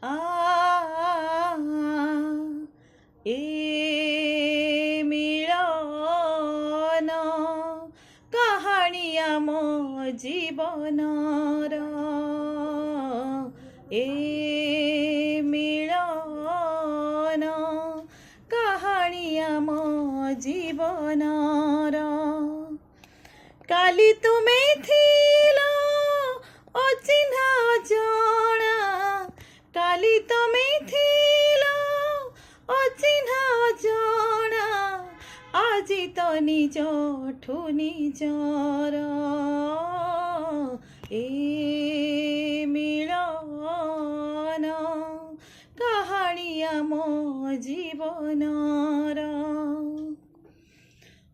आ ए मिलन कहानी आम जीवनर ए मिलन कहानी आम जीवनर काली तुमे थिलो अचिन्हा अजणा काली तुमे थिलो अचिन्हा अजणा आजि तो निजठु निजर ए मिलन कहानी आम जीवनर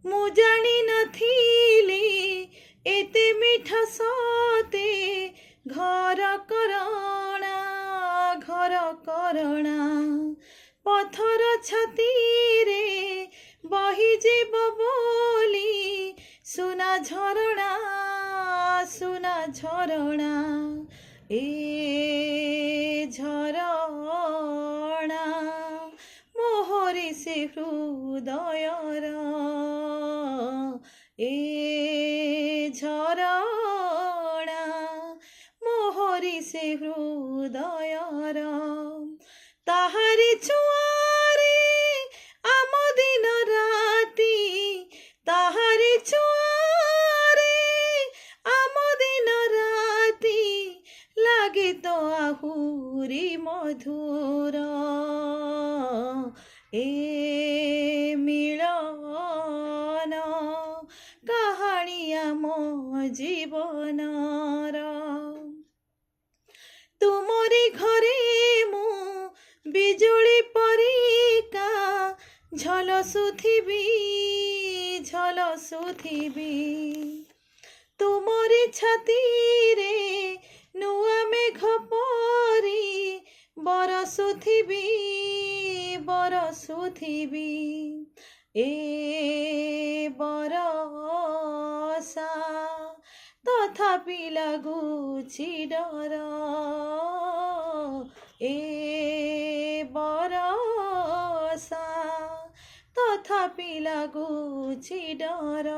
मु जानी नथिली एते मीठा सते घर करणा पथर छाती रे बही जीव बोली सुना झरणा ए झरणा मोहरी से हृदयर ए झरणा मोहरी से हृदयर ताहारी छुआरे आम दिन राती ताहारी छुआरे आम दिन राती लागे तो आहुरी मधुर ए मिलन कहानी आम जीवनर तुमरी घरे मु बिजुली परिका झलसुथिबी तुमरी छाती रे नुआ मेघ परी बरसुथिबी ए बरसा तथापि लागुछि डर ए बरसा तथापि लागुछि डर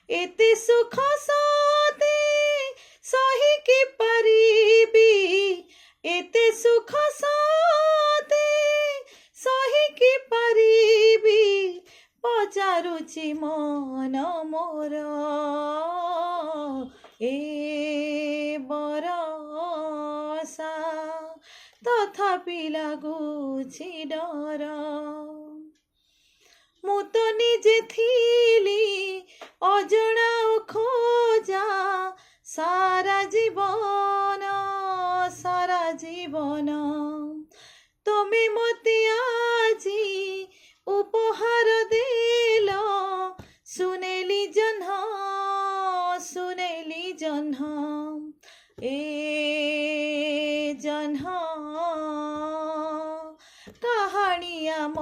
एते सुख सते सही कि परिबी एते सुख सते सही कि परिबी पचारुछि मन मोर ए बरसा तथापि लागुछि डर मु तो निजे थिली अजणा खोजा सारा जीवन तमे मते आजी उपहार देल सुनेली जन्ह ए जन्ह कहानी आम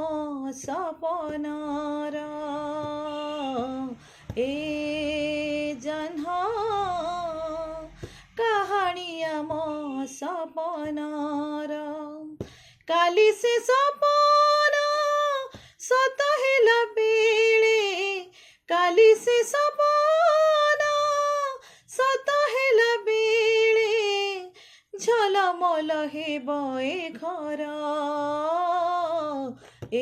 सपनर ए जन्ह कहानी आम सपनर काली से सपन सत हेला बेले काली से सपन सत हेला बेले झलमल हेब ए घर ए